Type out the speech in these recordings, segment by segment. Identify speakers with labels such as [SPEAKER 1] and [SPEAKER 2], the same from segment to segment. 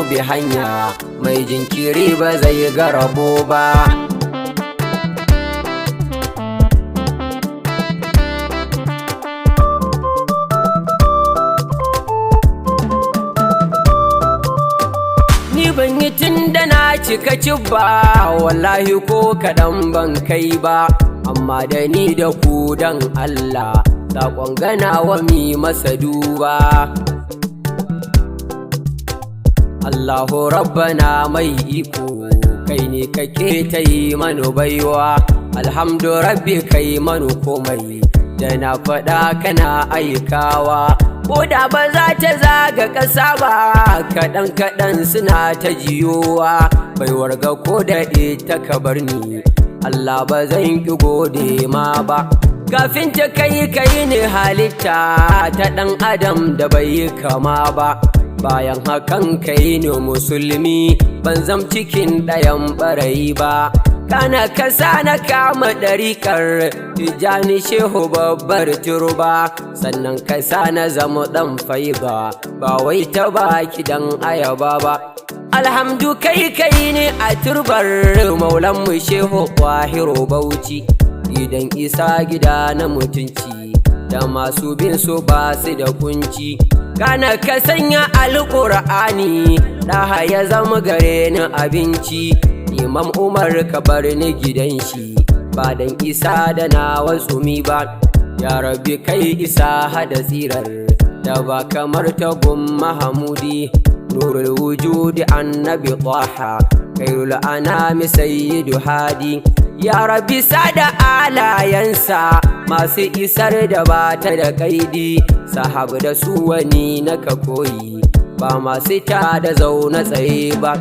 [SPEAKER 1] bi hanya, mai jinkiri ba zai ga rabo ba. Ni ban yi tun da na cika cibba, wallahi ko kaɗan ban kai ba, amma da ni da ku dan Allah, saƙon ganawa mi masa duba. Allahu Rabbana mai iko, kai ne kake ta yi manu baiwa, alhamdu rabbi kai manu komai, da na faɗa kana aikawa. Ko da ba za ta zaga ƙasa ba, kaɗan-kaɗan suna ta jiyowa, bai warga ko da ita ka bar ni, Allah ba zan ƙi gode ma ba. Kafin ta kai ne halitta ta ɗan adam da bai yi kama ba, bayan hakan kai ne musulmi, ban zam cikin ɗayan ɓarayi ba. Kana kasa na kama ɗariƙar Tijjani Shehu babbar turba, sannan kasa na zama ɗan faiba, ba wai ta baki dan ayaba ba. Alhamdu kai ne a turbar maulanmu Shehu Ƙwahiru Bauchi, idan isa gida na mutunci, da masu bin su ba su da kunci. Kana ka sanya alƙur'ani, ɗaha ya zama gare ni abinci, Imam Umar ka bar ni gidan shi, ba dan isa da na wasumi ba. Ya Rabbi kai isa hada tsirar, da ba kamar tagun Mahamudi, nurul wujudi annabi Taha, khairul anami sayyidu hadi. Ya Rabbi sada alayansa, masu isar da ba ta da kaidi, sahabu da su wani naka koyi, ba masu ta da zaune tsaye ba.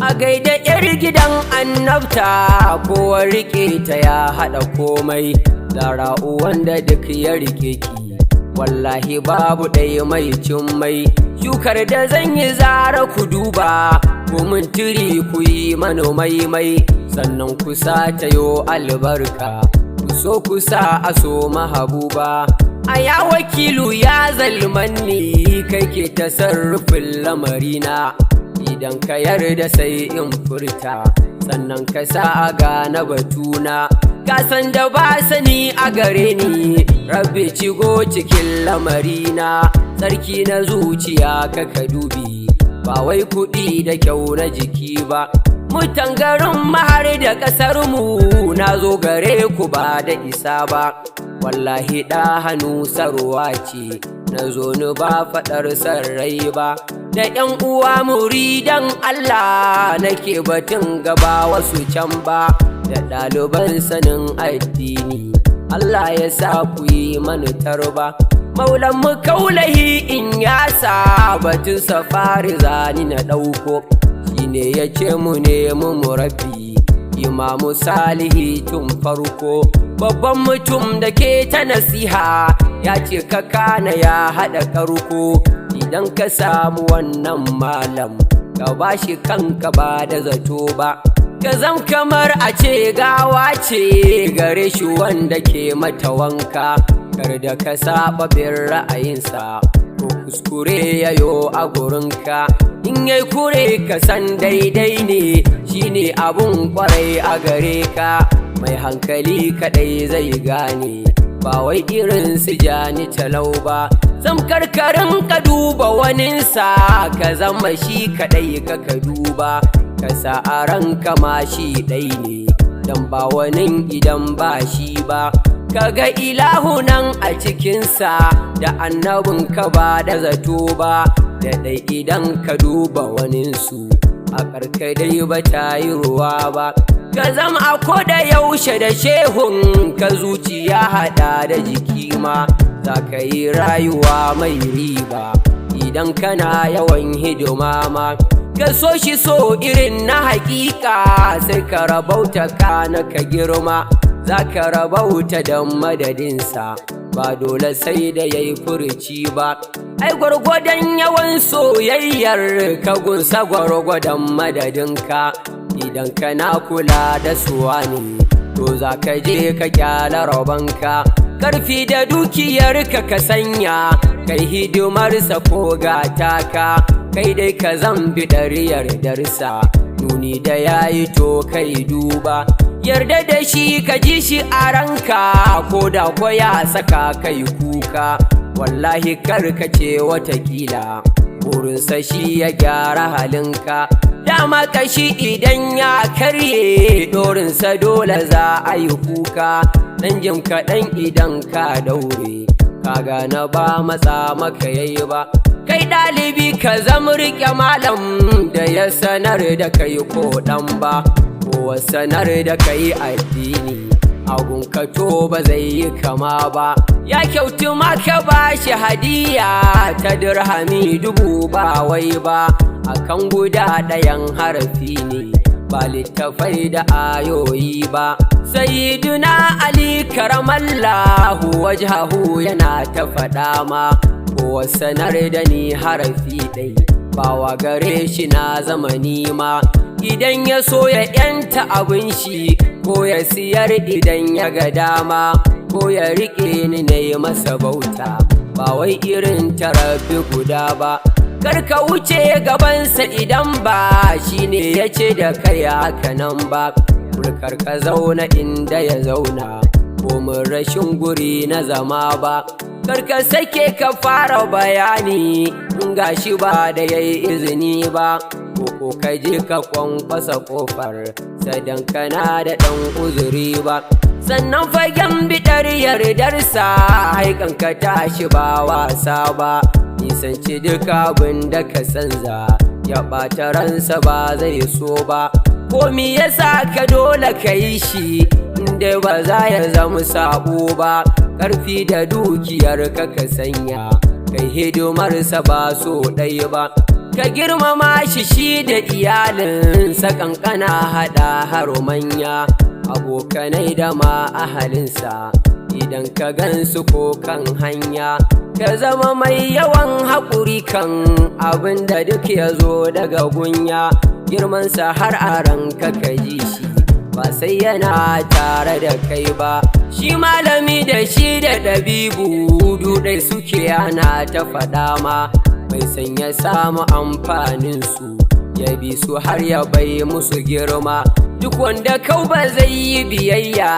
[SPEAKER 1] A gaida 'yar gidan annabta, kowa rike ta ya haɗa komai, zara'u wanda duk ya rike ki, wallahi babu ɗaya mai cin mai. Shukar da zan yi zara ku duba, ku mun tiri ku yi manomai mai, sannan ku sa ta yo albarka, ku so ku sa a so mahabuba. A ya wakilu ya zalmanni, kai ke tasarrufin lamarina, idan ka yarda sai in furta, sannan ka sa a gane batuna. Ka san da ba sani a gare ni, Rabbi cigo cikin lamarina, sarki na zuciya ka dubi, ba wai kuɗi da kyau na jiki ba. Mutan garin mahar da ƙasarmu, na zo gare ku ba da isa ba, wallahi ɗa hannu sarwa ce, na zo ni ba faɗar sarrai ba. Da 'yan uwa muridan Allah nake batun gaba wasu can ba, da ɗaliban sanin addini, Allah ya sa ku yi manutar ba. Maulan mu kaulahi in ya sa batun safari zani na ɗauko, shine ya ce mu nemi murabbi Imamu Salihi tun farko, babban mutum da ke ta nasiha, ya ce ka kana ya haɗa karko. Idan ka samu wannan malam, ka bashi kanka ba da zato ba, ka zam kamar a ce gawa ce gare shi wanda ke mata wanka. Kar da ka saba bin ra'ayinsa, ko kuskure yayo a gurinka, in yai kure ka san daidai ne, shine abun kwarai a gare ka. Mai hankali kadai zai gane, ba wai irin su Jani Talau ba. Sam karkarin ka duba waninsa, ka zama shi kadai ka duba, ka sa a ranka ma shi ɗai ne, dan ba wanin idan ba shi ba. Kaga ilahu nan a cikinsa, da annabin ka ba da zato ba, da ɗai idan ka duba waninsu, a karkadai ba ta yi ruwa ba. Ka zama a koda yaushe da shehun ka, zuciya haɗa da jiki ma, za ka yi rayuwa mai riba, idan kana yawan hidima ma. Ka so shi so irin na hakika, sai ka rabauta kana ka girma, za ka rabauta da madadinsa, ba dole sai da yayi furuci ba. Ai gwargwadon yawan soyayyar ka gunsa gwargwadon madadinka, idan kana kula da suwa ne, to za ka je ka kyala rabanka. Karfi da dukiyarka ka sanya, kai hidimarsa ko gata ka, kai dai ka zambi ɗariyar darsa nuni da yayi to kai duba yarda da shi ka ji shi a ranka ko da ko ya saka kai kuka wallahi karkace watakila burinsa shi ya gyara halinka dama kashi idan ya karye dorinsa dole za a yi kuka dan jim kaɗan idan ka daure ka gane ba matsa maka yayi ba kai ɗalibi ka zama riƙe malam da ya sanar da kai ko ɗan ba ko sanar da kai addini agun ka to ba zai yi kama ba ya kyautu maka ba shi hadiya ta dirhami 1000 ba wai ba akan guda ɗayan harafi ne ba littafai da ayoyi ba sayyiduna ali karamallahu wajhahu yana ta faɗa ma ko sanar da ni harafi ɗai bawa gare shi na zamani ma idan ya so ya yanta abin shi ko ya siyar idan ya ga dama ko ya riƙe ni na yi masa bauta ba wai irin tarafi guda ba karka wuce gabansa idan ba shine ya ce da kai haka nan ba kurkar ka zauna inda ya zauna ko mun rashin guri na zama ba karka sake ka fara bayani in gashi ba da yayi izini ba ko ka je ka kwankwasa kofar sadan kana da ɗan uzuri ba sannan fagen biɗar yardarsa haikan ka tashi ba wasa ba nisanci duka abin da ka sanza ya ɓata ransa ba zai so ba komi yasa ka dole ka yi shi inda ba za ya zama sabo ba ƙarfi da dukiyar ka sanya kai hidimarsa ba so ɗaya ba ka girmama shi da iyalinsa kankana haɗa har manya abokanai da ma ahalinsa idan ka gansu ko kan hanya ka zama mai yawan haƙuri kan abin da duk ya zo daga gunya girmansa har a ranka ka ji shi ba sai yana tare da kai ba shi malami da shi da ɗabibu dudai suke ana ta faɗa ma mai san ya samu amfaninsu ya bi su har ya bai musu girma duk wanda kau ba zai yi biyayya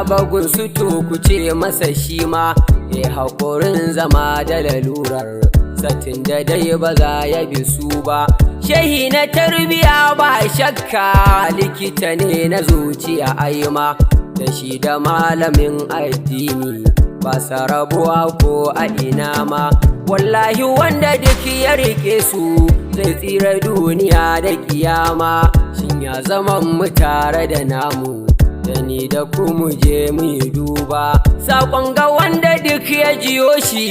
[SPEAKER 1] bagun su to ku ce masa shi ma ya haƙurin zama da lalurar satin da dai ba za ya bi su ba shehi na tarbiya ba shakka likita ne na zuciya aima da shi da malamin addini ba sa rabuwa ko a ina ma wallahi wanda duk ya rike su zai tsira duniya da kiyama shin ya zaman mu tare da namu da ni da ku mu je mu yi duba sakon ga wanda duk ya jiyo shi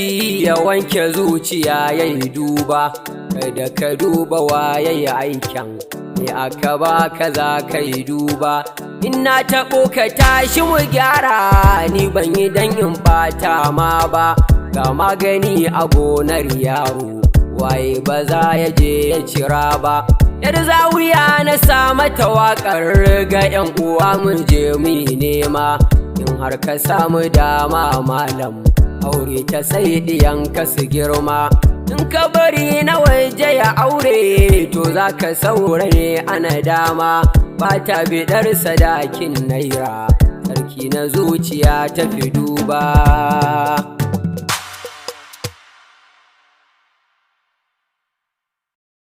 [SPEAKER 1] ya wanke zuciya ya yi duba kada ka duba waye ya aikin me aka ba ka za ka yi duba in na taɓo ka tashi mu gyara ni ban yi dan in ɓata ma ba ga magani a gonar yaro waye ba za ya je ya cira ba yar zawiya na sa mata waƙar ga 'yan uwa mun je mu nema in har ka samu dama malam aure ta sai ɗiyanka su girma in ka bari na waje ya aure to za ka saura ne ana dama ba ta biɗar sadakin naira sarki na zuciya ta fi duba